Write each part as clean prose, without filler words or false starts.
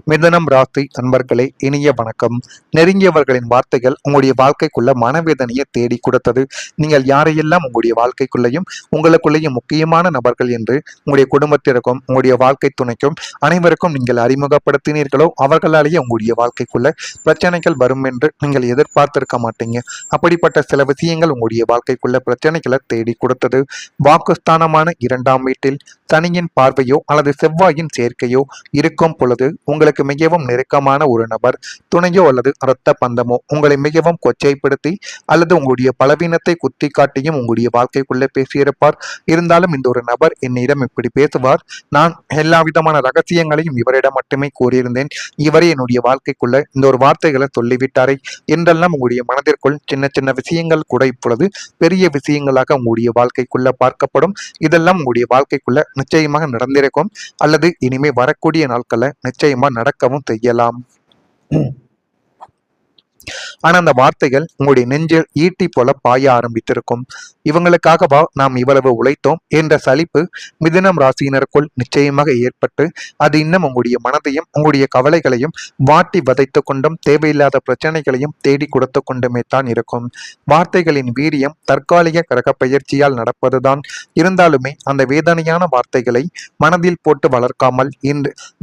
மிதுனம் ராசி அன்பர்களே, இனிய வணக்கம். நெருங்கியவர்களின் வார்த்தைகள் உங்களுடைய வாழ்க்கைக்குள்ள மனவேதனையை தேடி கொடுத்தது. நீங்கள் யாரையெல்லாம் உங்களுடைய வாழ்க்கைக்குள்ளேயும் உங்களுக்குள்ளேயும் முக்கியமான நபர்கள் என்று உங்களுடைய குடும்பத்திற்கும் உங்களுடைய வாழ்க்கை துணைக்கும் அனைவருக்கும் நீங்கள் அறிமுகப்படுத்தினீர்களோ அவர்களாலேயே உங்களுடைய வாழ்க்கைக்குள்ள பிரச்சனைகள் வரும் என்று நீங்கள் எதிர்பார்த்திருக்க மாட்டீங்க. அப்படிப்பட்ட சில விஷயங்கள் உங்களுடைய வாழ்க்கைக்குள்ள பிரச்சனைகளை தேடி கொடுத்தது. வாக்குஸ்தானமான 2ஆம் வீட்டில் சனியின் பார்வையோ அல்லது செவ்வாயின் சேர்க்கையோ இருக்கும் பொழுது உங்களுக்கு மிகவும் நெருக்கமான ஒரு நபர், துணையோ அல்லது இரத்த பந்தமோ உங்களை மிகவும் கொச்சைப்படுத்தி அல்லது உங்களுடைய பலவீனத்தை குத்தி காட்டியும் உங்களுடைய வாழ்க்கைக்குள்ளே பேசியிருப்பார். இருந்தாலும் இந்த ஒரு நபர் என்னிடம் இப்படி பேசுவார், நான் எல்லா விதமான ரகசியங்களையும் இவரிடம் மட்டுமே கூறியிருந்தேன், இவரே என்னுடைய வாழ்க்கைக்குள்ள இந்த ஒரு வார்த்தைகளை சொல்லிவிட்டாரே என்றெல்லாம் உங்களுடைய மனதிற்குள் சின்ன சின்ன விஷயங்கள் கூட இப்பொழுது பெரிய விஷயங்களாக உங்களுடைய வாழ்க்கைக்குள்ள பார்க்கப்படும். இதெல்லாம் உங்களுடைய வாழ்க்கைக்குள்ள நிச்சயமாக நடந்திருக்கும் அல்லது இனிமே வரக்கூடிய நாட்கள்ல நிச்சயமா நடக்கவும் செய்யலாம். ஆனா அந்த வார்த்தைகள் உங்களுடைய நெஞ்சில் ஈட்டி போல பாய ஆரம்பித்திருக்கும். இவங்களுக்காகவா நாம் இவ்வளவு உழைத்தோம் என்ற சலிப்பு மிதுனம் ராசியினருக்குள் நிச்சயமாக ஏற்பட்டு அது இன்னும் உங்களுடைய மனதையும் உங்களுடைய கவலைகளையும் வாட்டி வதைத்து கொண்டும் தேவையில்லாத பிரச்சனைகளையும் தேடி கொடுத்து கொண்டுமே தான் இருக்கும். வார்த்தைகளின் வீரியம் தற்காலிக கிரக பயிற்சியால் நடப்பதுதான். இருந்தாலுமே அந்த வேதனையான வார்த்தைகளை மனதில் போட்டு வளர்க்காமல்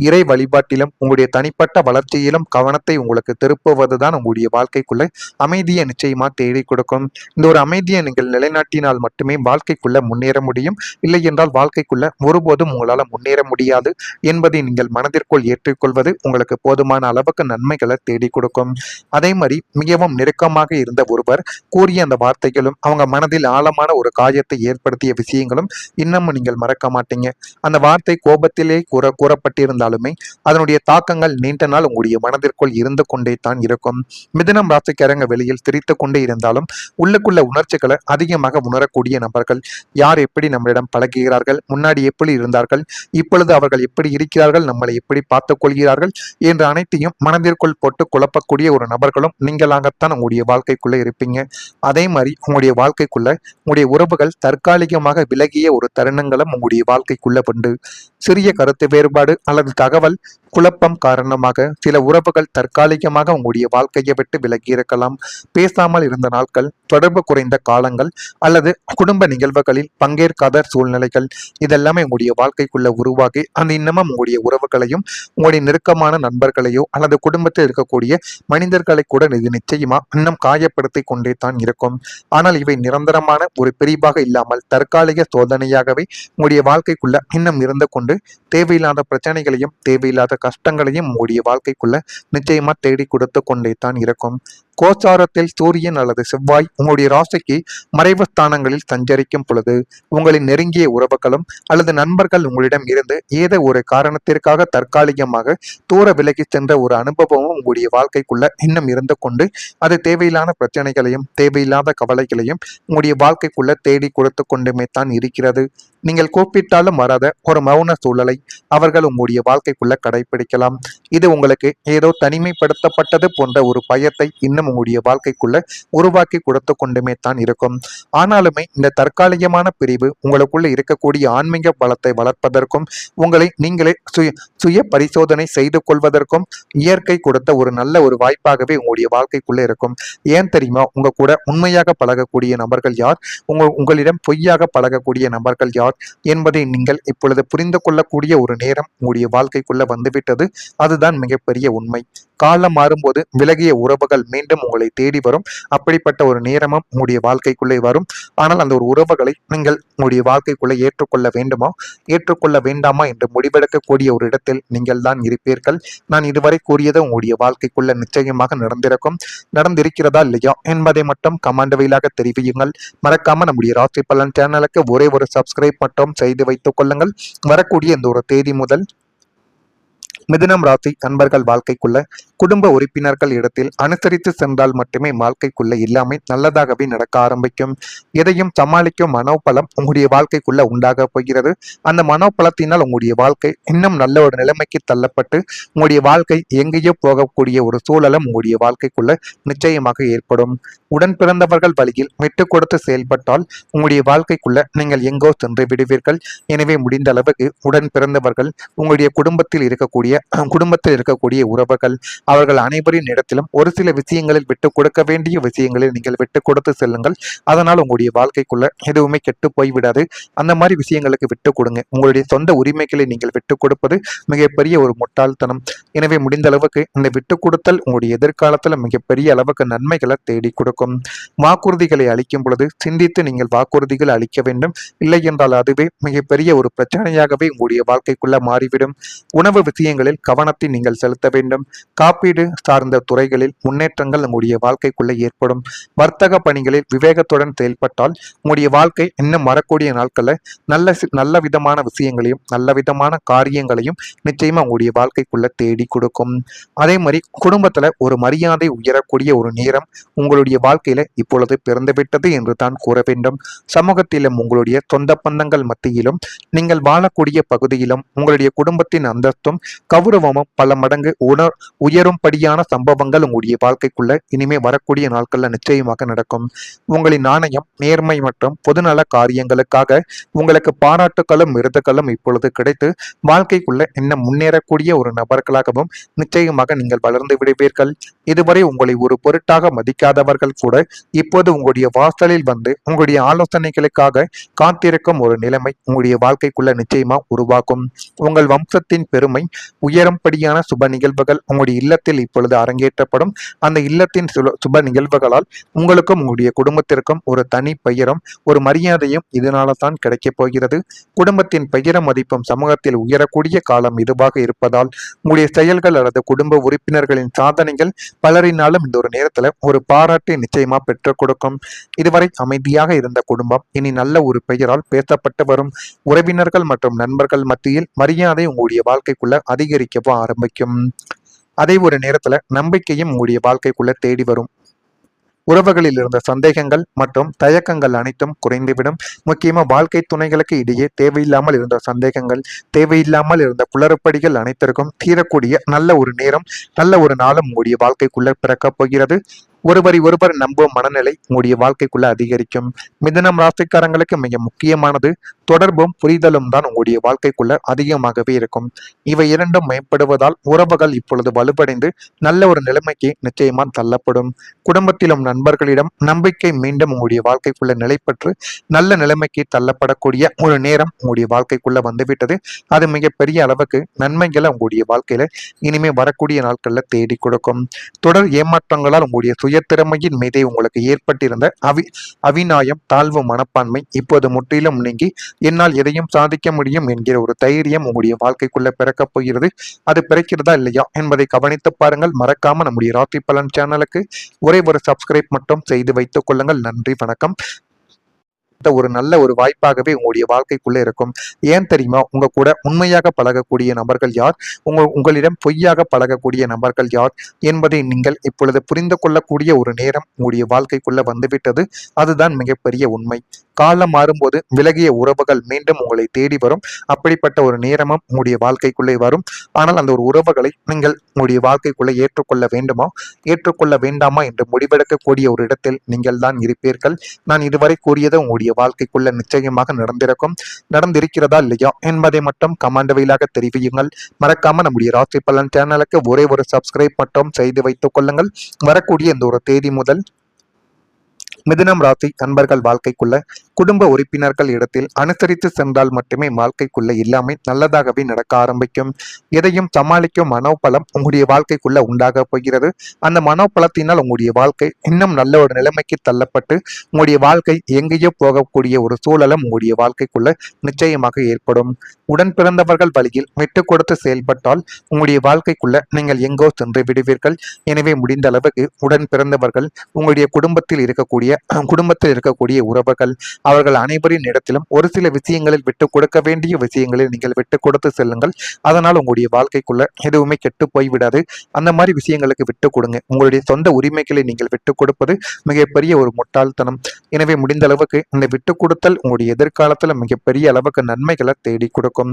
இறை வழிபாட்டிலும் உங்களுடைய தனிப்பட்ட வளர்ச்சியிலும் கவனத்தை உங்களுக்கு திருப்புவதுதான் உங்களுடைய வாழ்க்கைக்குள்ள அமைதியை நிச்சயமா தேடி கொடுக்கும். இந்த ஒரு அமைதியை நீங்கள் நிலைநாட்டினால் மட்டுமே வாழ்க்கைக்குள்ள முன்னேற முடியும். இல்லை என்றால் வாழ்க்கைக்குள்ள ஒருபோதும் உங்களால முன்னேற முடியாது என்பதை நீங்கள் மனதிற்குள் ஏற்றுக்கொள்வது உங்களுக்கு போதுமான அளவுக்கு நன்மைகளை தேடி கொடுக்கும். அதே மாதிரி மிகவும் நெருக்கமாக இருந்த ஒருவர் கூறிய அந்த வார்த்தைகளும் அவங்க மனதில் ஆழமான ஒரு காயத்தை ஏற்படுத்திய விஷயங்களும் இன்னமும் நீங்கள் மறக்க மாட்டீங்க. அந்த வார்த்தை கோபத்திலே கூறப்பட்டிருந்தாலுமே அதனுடைய தாக்கங்கள் நீண்ட நாள் உங்களுடைய மனதிற்குள் இருந்து கொண்டே தான் இருக்கும். மிதுனம் ராசிக்காரங்க வெளியில் சிரித்து கொண்டே இருந்தாலும் உள்ளுக்குள்ள உணர்ச்சிகளை அதிகமாக உணரக்கூடிய நபர்கள். யார் எப்படி நம்மளிடம் பழகுகிறார்கள், முன்னாடி எப்படி இருந்தார்கள், இப்பொழுது அவர்கள் எப்படி இருக்கிறார்கள், நம்மளை எப்படி பார்த்துக் கொள்கிறார்கள் என்ற அனைத்தையும் மனதிற்குள் போட்டு குழப்பக்கூடிய ஒரு நபர்களும் நீங்களாகத்தான் உங்களுடைய வாழ்க்கைக்குள்ள இருப்பீங்க. அதே மாதிரி உங்களுடைய வாழ்க்கைக்குள்ள உங்களுடைய உறவுகள் தற்காலிகமாக விலகிய ஒரு தருணங்களும் உங்களுடைய வாழ்க்கைக்குள்ள உண்டு. சிறிய கருத்து வேறுபாடு அல்லது தகவல் குழப்பம் காரணமாக சில உறவுகள் தற்காலிகமாக உங்களுடைய வாழ்க்கையை விட்டு விலகி இருக்கலாம். பேசாமல் இருந்த நாட்கள், தொடர்பு குறைந்த காலங்கள் அல்லது குடும்ப நிகழ்வுகளில் பங்கேற்காத சூழ்நிலைகள் இதெல்லாமே உங்களுடைய வாழ்க்கைக்குள்ள உருவாகி அந்த இன்னமும் உங்களுடைய உறவுகளையும் உங்களுடைய நெருக்கமான நண்பர்களையோ அல்லது குடும்பத்தில் இருக்கக்கூடிய மனிதர்களை கூட இது நிச்சயமா இன்னும் காயப்படுத்தி கொண்டே தான் இருக்கும். ஆனால் இவை நிரந்தரமான ஒரு பிரிவாக இல்லாமல் தற்காலிக சோதனையாகவே உங்களுடைய வாழ்க்கைக்குள்ள இன்னும் இருந்து கொண்டு தேவையில்லாத பிரச்சனைகளையும் தேவையில்லாத கஷ்டங்களையும் உங்களுடைய வாழ்க்கைக்குள்ள நிச்சயமா தேடி கொடுத்து கொண்டே தான் இருக்கும். கோச்சாரத்தில் சூரியன் அல்லது செவ்வாய் உங்களுடைய ராசிக்கு மறைவு ஸ்தானங்களில் சஞ்சரிக்கும் பொழுது உங்களின் நெருங்கிய உறவுகளும் அல்லது நண்பர்கள் உங்களிடம் இருந்து ஏதோ ஒரு காரணத்திற்காக தற்காலிகமாக தூர விலகி சென்ற ஒரு அனுபவமும் உங்களுடைய வாழ்க்கைக்குள்ள இன்னும் இருந்து கொண்டு அது தேவையில்லாத பிரச்சனைகளையும் தேவையில்லாத கவலைகளையும் உங்களுடைய வாழ்க்கைக்குள்ள தேடி கொடுத்து கொண்டுமே தான் இருக்கிறது. நீங்கள் கூப்பிட்டாலும் வராத ஒரு மௌன சூழலை அவர்கள் உங்களுடைய வாழ்க்கைக்குள்ள கடைபிடிக்கலாம். இது உங்களுக்கு ஏதோ தனிமைப்படுத்தப்பட்டது போன்ற ஒரு பயத்தை இன்னும் உங்களுடைய வாழ்க்கைக்குள்ள உருவாக்கி கொடுத்து கொண்டுமே தான் இருக்கும். ஆனாலுமே இந்த தற்காலிகமான பிரிவு உங்களுக்குள்ள இருக்கக்கூடிய ஆன்மீக பலத்தை வளர்ப்பதற்கும் உங்களை நீங்களே சுய பரிசோதனை செய்து கொள்வதற்கும் இயற்கை கொடுத்த ஒரு நல்ல ஒரு வாய்ப்பாகவே உங்களுடைய வாழ்க்கைக்குள்ள இருக்கும். ஏன் தெரியுமா? உங்க கூட உண்மையாக பழகக்கூடிய நபர்கள் யார், உங்களிடம் பொய்யாக பழகக்கூடிய நபர்கள் யார் என்பதை நீங்கள் இப்பொழுது புரிந்து கொள்ளக்கூடிய ஒரு நேரம் உங்களுடைய வாழ்க்கைக்குள்ள வந்துவிட்டது. அதுதான் மிகப்பெரிய உண்மை. காலம் மாறும்போது விலகிய உறவுகள் மீண்டும் உங்களை தேடி வரும். அப்படிப்பட்ட ஒரு நேரமும் உங்களுடைய வாழ்க்கைக்குள்ளே வரும். ஆனால் அந்த ஒரு உறவுகளை நீங்கள் உங்களுடைய வாழ்க்கைக்குள்ளே ஏற்றுக்கொள்ள வேண்டுமா ஏற்றுக்கொள்ள வேண்டாமா என்று முடிவெடுக்கக்கூடிய ஒரு இடத்தில் நீங்கள் தான் இருப்பீர்கள். நான் இதுவரை கூறியது உங்களுடைய வாழ்க்கைக்குள்ள நிச்சயமாக நடந்திருக்கிறதா இல்லையா என்பதை மட்டும் கமெண்ட் வாயிலாக தெரிவியுங்கள். மறக்காம நம்முடைய ராசி பலன் சேனலுக்கு ஒரே ஒரு சப்ஸ்கிரைப் மட்டும் செய்து வைத்துக் கொள்ளுங்கள். வரக்கூடிய இந்த ஒரு தேதி முதல் மிதுனம் ராசி அன்பர்கள் வாழ்க்கைக்குள்ள குடும்ப உறுப்பினர்கள் இடத்தில் அனுசரித்து சென்றால் மட்டுமே வாழ்க்கைக்குள்ள எல்லாமே நல்லதாகவே நடக்க ஆரம்பிக்கும். எதையும் சமாளிக்கும் மனோபலம் உங்களுடைய வாழ்க்கைக்குள்ள உண்டாக போகிறது. அந்த மனோபலத்தினால் உங்களுடைய வாழ்க்கை இன்னும் நல்ல ஒரு நிலைமைக்கு தள்ளப்பட்டு உங்களுடைய வாழ்க்கை எங்கேயோ போகக்கூடிய ஒரு சூழலும் உங்களுடைய வாழ்க்கைக்குள்ள நிச்சயமாக ஏற்படும். உடன் பிறந்தவர்கள் வழியில் விட்டு கொடுத்து செயல்பட்டால் உங்களுடைய வாழ்க்கைக்குள்ள நீங்கள் எங்கோ சென்று விடுவீர்கள். எனவே முடிந்த அளவுக்கு உடன் பிறந்தவர்கள் உங்களுடைய குடும்பத்தில் இருக்கக்கூடிய குடும்பத்தில் இருக்கக்கூடிய உறவுகள் அவர்கள் அனைவரின் இடத்திலும் ஒரு சில விஷயங்களில் விட்டு கொடுக்க வேண்டிய விஷயங்களில் நீங்கள் விட்டு கொடுத்து செல்லுங்கள். அதனால் உங்களுடைய வாழ்க்கைக்குள்ள எதுவுமே கெட்டு போய்விடாது. அந்த மாதிரி விஷயங்களுக்கு விட்டு கொடுங்க. உங்களுடைய சொந்த உரிமைகளை நீங்கள் விட்டு கொடுப்பது மிகப்பெரிய ஒரு முட்டாள்தனம். எனவே முடிந்த அளவுக்கு இந்த விட்டு கொடுத்தல் உங்களுடைய எதிர்காலத்தில் மிகப்பெரிய அளவுக்கு நன்மைகளை தேடி கொடுக்கும். வாக்குறுதிகளை அளிக்கும் பொழுது சிந்தித்து நீங்கள் வாக்குறுதிகள் அளிக்க வேண்டும். இல்லை என்றால் அதுவே மிகப்பெரிய ஒரு பிரச்சனையாகவே உங்களுடைய வாழ்க்கைக்குள்ள மாறிவிடும். உணவு விஷயங்களில் கவனத்தை நீங்கள் செலுத்த வேண்டும். காப்பீடு சார்ந்த துறைகளில் முன்னேற்றங்கள் உங்களுடைய வாழ்க்கைக்குள்ள ஏற்படும். வர்த்தக பணிகளில் விவேகத்துடன் செயல்பட்டால் உங்களுடைய வாழ்க்கை இன்னும் வரக்கூடிய நாட்களில் நல்ல விதமான விஷயங்களையும் நல்ல விதமான காரியங்களையும் நிச்சயமா உங்களுடைய வாழ்க்கைக்குள்ள தேடி கொடுக்கும். அதே மாதிரி குடும்பத்துல ஒரு மரியாதை உயரக்கூடிய ஒரு நேரம் உங்களுடைய வாழ்க்கையில இப்பொழுது பிறந்துவிட்டது என்று தான் கூற வேண்டும். சமூகத்திலும் உங்களுடைய சொந்த பந்தங்கள் மத்தியிலும் நீங்கள் வாழக்கூடிய பகுதியிலும் உங்களுடைய குடும்பத்தின் அந்தஸ்தும் கௌரவமும் பல மடங்கு உயரும்படியான சம்பவங்கள் உங்களுடைய வாழ்க்கைக்குள்ள இனிமே வரக்கூடிய நாட்கள்ல நிச்சயமாக நடக்கும். உங்களின் நாணயம், நேர்மை மற்றும் பொதுநல காரியங்களுக்காக உங்களுக்கு பாராட்டுகளும் விருதுகளும் இப்பொழுது கிடைத்து வாழ்க்கைக்குள்ள இன்னும் முன்னேறக்கூடிய ஒரு நபர்களாகவும் நிச்சயமாக நீங்கள் வளர்ந்து விடுவீர்கள். இதுவரை உங்களை ஒரு பொருட்டாக மதிக்காதவர்கள் கூட இப்போது உங்களுடைய வாசலில் வந்து உங்களுடைய ஆலோசனைகளுக்காக காத்திருக்கும் ஒரு நிலைமை உங்களுடைய வாழ்க்கைக்குள்ள நிச்சயமா உருவாக்கும். உங்கள் வம்சத்தின் பெருமை உயரும்படியான சுப நிகழ்வுகள் உங்களுடைய இல்லத்தில் இப்பொழுது அரங்கேற்றப்படும். அந்த இல்லத்தின் சுப நிகழ்வுகளால் உங்களுக்கும் உங்களுடைய குடும்பத்திற்கும் ஒரு தனி பெயரும் ஒரு மரியாதையும் இதனால தான் கிடைக்கப் போகிறது. குடும்பத்தின் பெயர மதிப்பும் சமூகத்தில் உயரக்கூடிய காலம் இதுவாக இருப்பதால் உங்களுடைய செயல்கள் அல்லது குடும்ப உறுப்பினர்களின் சாதனைகள் பலரினாலும் இந்த ஒரு நேரத்துல ஒரு பாராட்டை நிச்சயமா பெற்றுக் கொடுக்கும். இதுவரை அமைதியாக இருந்த குடும்பம் இனி நல்ல ஒரு பெயரால் பேசப்பட்டு வரும். உறவினர்கள் மற்றும் நண்பர்கள் மத்தியில் மரியாதை உங்களுடைய வாழ்க்கைக்குள்ள அதிகரிக்கவோ ஆரம்பிக்கும். அதே ஒரு நேரத்துல நம்பிக்கையும் உங்களுடைய வாழ்க்கைக்குள்ள தேடி வரும். உறவுகளில் இருந்த சந்தேகங்கள் மற்றும் தயக்கங்கள் அனைத்தும் குறைந்துவிடும். முக்கியமா வாழ்க்கை துணைகளுக்கு இடையே தேவையில்லாமல் இருந்த சந்தேகங்கள், தேவையில்லாமல் இருந்த குளறுபடிகள் அனைத்திற்கும் தீரக்கூடிய நல்ல ஒரு நேரம், நல்ல ஒரு நாளும் உங்களுடைய வாழ்க்கைக்குள்ள பிறக்கப் போகிறது. ஒருவர் நம்பும் மனநிலை உங்களுடைய வாழ்க்கைக்குள்ள அதிகரிக்கும். மிதுனம் ராசிக்காரங்களுக்கு மிக முக்கியமானது தொடர்பும் புரிதலும் தான் உங்களுடைய வாழ்க்கைக்குள்ள அதிகமாகவே இருக்கும். இவை இரண்டும் மேம்படுவதால் உறவுகள் இப்பொழுது வலுப்படைந்து நல்ல ஒரு நிலைமைக்கு நிச்சயமா தள்ளப்படும். குடும்பத்திலும் நண்பர்களிடம் நம்பிக்கை மீண்டும் உங்களுடைய வாழ்க்கைக்குள்ள நிலை பெற்று நல்ல நிலைமைக்கு தள்ளப்படக்கூடிய ஒரு நேரம் உங்களுடைய வாழ்க்கைக்குள்ள வந்துவிட்டது. அது மிகப்பெரிய அளவுக்கு நன்மைகளை உங்களுடைய வாழ்க்கையில இனிமே வரக்கூடிய நாட்கள்ல தேடி கொடுக்கும். தொடர் ஏமாற்றங்களால் உங்களுடைய சுயத்திறமையின் மீதே உங்களுக்கு ஏற்பட்டிருந்த அவிநாயம், தாழ்வு மனப்பான்மை இப்போது முற்றிலும் நீங்கி என்னால் எதையும் சாதிக்க முடியும் என்கிற ஒரு தைரியம் உங்களுடைய வாழ்க்கைக்குள்ள பிறக்கப் போகிறது. அது பிறக்கிறதா இல்லையா என்பதை கவனித்து பாருங்கள். மறக்காம நம்முடைய ராசி பலன் சேனலுக்கு ஒரே ஒரு சப்ஸ்கிரைப் மட்டும் செய்து வைத்துக் கொள்ளுங்கள். நன்றி, வணக்கம். ஒரு நல்ல ஒரு வாய்ப்பாகவே உங்களுடைய வாழ்க்கைக்குள்ள இருக்கும். ஏன் தெரியுமா? உங்க கூட உண்மையாக பழகக்கூடிய நபர்கள் யார், உங்களிடம் பொய்யாக பழகக்கூடிய நபர்கள் யார் என்பதை நீங்கள் இப்பொழுது புரிந்து கொள்ளக்கூடிய ஒரு நேரம் உங்களுடைய வாழ்க்கைக்குள்ள வந்துவிட்டது. அதுதான் மிகப்பெரிய உண்மை. காலம் மாறும்போது விலகிய உறவுகள் மீண்டும் உங்களை தேடி வரும். அப்படிப்பட்ட ஒரு நேரமும் உங்களுடைய வாழ்க்கைக்குள்ளே வரும். ஆனால் அந்த ஒரு உறவுகளை நீங்கள் உங்களுடைய வாழ்க்கைக்குள்ளே ஏற்றுக்கொள்ள வேண்டுமா, ஏற்றுக்கொள்ள வேண்டாமா என்று முடிவெடுக்கக்கூடிய ஒரு இடத்தில் நீங்கள் தான் இருப்பீர்கள். நான் இதுவரை கூறியது உங்களுடைய வாழ்க்கைக்குள்ள நிச்சயமாக நடந்திருக்கிறதா இல்லையா என்பதை மட்டும் கமெண்ட் வழியாக தெரிவியுங்கள். மறக்காம நம்முடைய ராசி பலன் சேனலுக்கு ஒரே ஒரு சப்ஸ்கிரைப் மட்டும் செய்து வைத்துக் கொள்ளுங்கள். வரக்கூடிய இந்த ஒரு தேதி முதல் மிதுனம் ராசி அன்பர்கள் வாழ்க்கைக்குள்ள குடும்ப உறுப்பினர்கள் இடத்தில் அனுசரித்து சென்றால் மட்டுமே வாழ்க்கைக்குள்ள எல்லாமே நல்லதாகவே நடக்க ஆரம்பிக்கும். எதையும் சமாளிக்கும் மனோபலம் உங்களுடைய வாழ்க்கைக்குள்ள உண்டாக போகிறது. அந்த மனோபலத்தினால் உங்களுடைய வாழ்க்கை இன்னும் நல்ல ஒரு நிலைமைக்கு தள்ளப்பட்டு உங்களுடைய வாழ்க்கை எங்கேயோ போகக்கூடிய ஒரு சூழலும் உங்களுடைய வாழ்க்கைக்குள்ள நிச்சயமாக ஏற்படும். உடன் பிறந்தவர்கள் வழியில் விட்டு கொடுத்து செயல்பட்டால் உங்களுடைய வாழ்க்கைக்குள்ள நீங்கள் எங்கோ சென்று விடுவீர்கள். எனவே முடிந்த அளவுக்கு உடன் பிறந்தவர்கள் உங்களுடைய குடும்பத்தில் இருக்கக்கூடிய உறவுகள் அவர்கள் அனைவரின் இடத்திலும் ஒரு சில விஷயங்களில் விட்டு கொடுக்க வேண்டிய விஷயங்களில் நீங்கள் விட்டு கொடுத்து செல்லுங்கள். அதனால் உங்களுடைய வாழ்க்கைக்குள்ள எதுவுமே கெட்டு போய்விடாது. அந்த மாதிரி விஷயங்களுக்கு விட்டு கொடுங்க. உங்களுடைய சொந்த உரிமைகளை நீங்கள் விட்டு கொடுப்பது மிகப்பெரிய ஒரு முட்டாள்தனம். எனவே முடிந்த அளவுக்கு இந்த விட்டு கொடுத்தல் உங்களுடைய எதிர்காலத்துல மிகப்பெரிய அளவுக்கு நன்மைகளை தேடி கொடுக்கும்.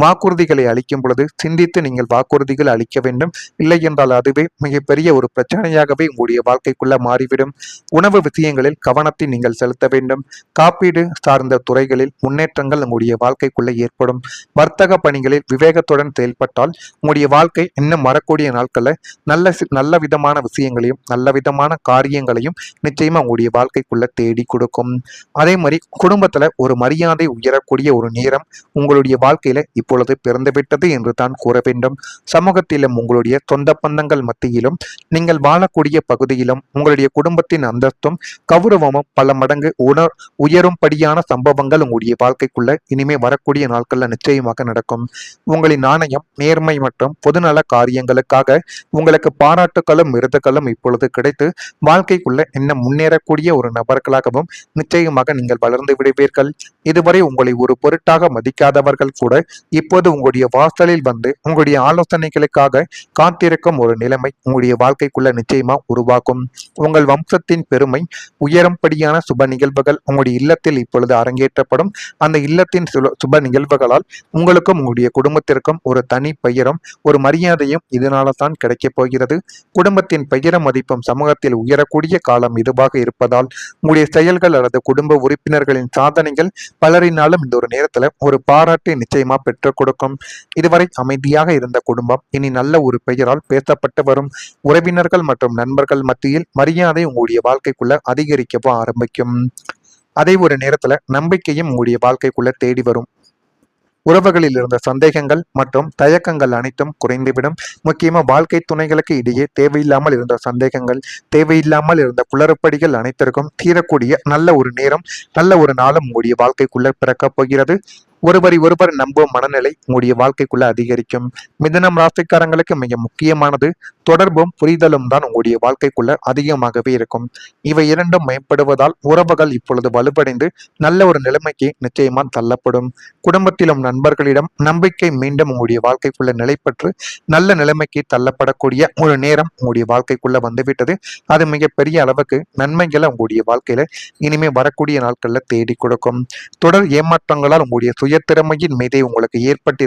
வாக்குறுதிகளை அளிக்கும் பொழுது சிந்தித்து நீங்கள் வாக்குறுதிகள் அளிக்க வேண்டும். இல்லை என்றால் அதுவே மிகப்பெரிய ஒரு பிரச்சனையாகவே உங்களுடைய வாழ்க்கைக்குள்ள மாறிவிடும். உணவு விஷயங்களில் விஷயங்களில் கவனத்தை நீங்கள் செலுத்த வேண்டும். காப்பீடு சார்ந்த துறைகளில் முன்னேற்றங்கள் உங்களுடைய வாழ்க்கைக்குள்ள ஏற்படும். வர்த்தக பணிகளில் விவேகத்துடன் செயல்பட்டால் உங்களுடைய வாழ்க்கை இன்னும் வரக்கூடிய நாட்கள்ல நல்ல விதமான விஷயங்களையும் நல்ல விதமான காரியங்களையும் நிச்சயமா உங்களுடைய வாழ்க்கைக்குள்ள தேடி கொடுக்கும். அதே மாதிரி குடும்பத்துல ஒரு மரியாதை உயரக்கூடிய ஒரு நேரம் உங்களுடைய வாழ்க்கையில இப்பொழுது பிறந்துவிட்டது என்று தான் கூற வேண்டும். சமூகத்திலும் உங்களுடைய சொந்த பந்தங்கள் மத்தியிலும் நீங்கள் வாழக்கூடிய பகுதியிலும் உங்களுடைய குடும்பத்தின் அந்தஸ்தும் கௌரவமும் பல மடங்கு உயரும்படியான சம்பவங்கள் உங்களுடைய வாழ்க்கைக்குள்ள இனிமே வரக்கூடிய நாட்கள்ல நிச்சயமாக நடக்கும். உங்களின் நாணயம், நேர்மை மற்றும் பொதுநல காரியங்களுக்காக உங்களுக்கு பாராட்டுகளும் விருதுகளும் இப்பொழுது கிடைத்து வாழ்க்கைக்குள்ள இன்னும் முன்னேறக்கூடிய ஒரு நபர்களாகவும் நிச்சயமாக நீங்கள் வளர்ந்து விடுவீர்கள். இதுவரை உங்களை ஒரு பொருட்டாக மதிக்காதவர்கள் கூட இப்போது உங்களுடைய வாசலில் வந்து உங்களுடைய ஆலோசனைகளுக்காக காத்திருக்கும் ஒரு நிலைமை உங்களுடைய வாழ்க்கைக்குள்ள நிச்சயமா உருவாகும். உங்கள் வம்சத்தின் பெருமை உயரும்படியான சுப நிகழ்வுகள் உங்களுடைய இல்லத்தில் இப்பொழுது அரங்கேற்றப்படும். அந்த இல்லத்தின் சுப நிகழ்வுகளால் உங்களுக்கும் உங்களுடைய குடும்பத்திற்கும் ஒரு தனி பெயரும் ஒரு மரியாதையும் இதனால தான் கிடைக்கப் போகிறது. குடும்பத்தின் பெயர மதிப்பும் சமூகத்தில் உயரக்கூடிய காலம் இதுவாக இருப்பதால் உங்களுடைய செயல்கள் அல்லது குடும்ப உறுப்பினர்களின் சாதனைகள் பலரினாலும் இந்த ஒரு நேரத்துல ஒரு பாராட்டை நிச்சயமா பெற்றுக் கொடுக்கும். இதுவரை அமைதியாக இருந்த குடும்பம் இனி நல்ல ஒரு பெயரால் பேசப்பட்டு வரும். உறவினர்கள் மற்றும் நண்பர்கள் மத்தியில் மரியாதை உங்களுடைய வாழ்க்கைக்குள்ள அதிகரிக்கவும் ஆரம்பிக்கும். அதே ஒரு நேரத்துல நம்பிக்கையும் உங்களுடைய வாழ்க்கைக்குள்ள தேடி வரும். உறவுகளில் இருந்த சந்தேகங்கள் மற்றும் தயக்கங்கள் அனைத்தும் குறைந்துவிடும். முக்கியமா வாழ்க்கை துணைகளுக்கு இடையே தேவையில்லாமல் இருந்த சந்தேகங்கள், தேவையில்லாமல் இருந்த குளறுபடிகள் அனைத்திற்கும் தீரக்கூடிய நல்ல ஒரு நேரம், நல்ல ஒரு நாளும் உங்களுடைய வாழ்க்கைக்குள்ள பிறக்கப் போகிறது. ஒருவர் நம்பும் மனநிலை உங்களுடைய வாழ்க்கைக்குள்ள அதிகரிக்கும். மிதுனம் ராசிக்காரங்களுக்கு மிக முக்கியமானது தொடர்பும் புரிதலும் தான் உங்களுடைய வாழ்க்கைக்குள்ள அதிகமாகவே இருக்கும். இவை இரண்டும் மேம்படுவதால் உறவுகள் இப்பொழுது வலுப்படைந்து நல்ல ஒரு நிலைமைக்கு நிச்சயமா தள்ளப்படும். குடும்பத்திலும் நண்பர்களிடம் நம்பிக்கை மீண்டும் உங்களுடைய வாழ்க்கைக்குள்ள நிலைப்பற்று நல்ல நிலைமைக்கு தள்ளப்படக்கூடிய ஒரு நேரம் உங்களுடைய வாழ்க்கைக்குள்ள வந்துவிட்டது. அது மிகப்பெரிய அளவுக்கு நன்மைகளை உங்களுடைய வாழ்க்கையில இனிமே வரக்கூடிய நாட்கள்ல தேடி கொடுக்கும். தொடர் ஏமாற்றங்களால் உங்களுடைய சுய திறமையின் மீதே உங்களுக்கு ஏற்பட்டு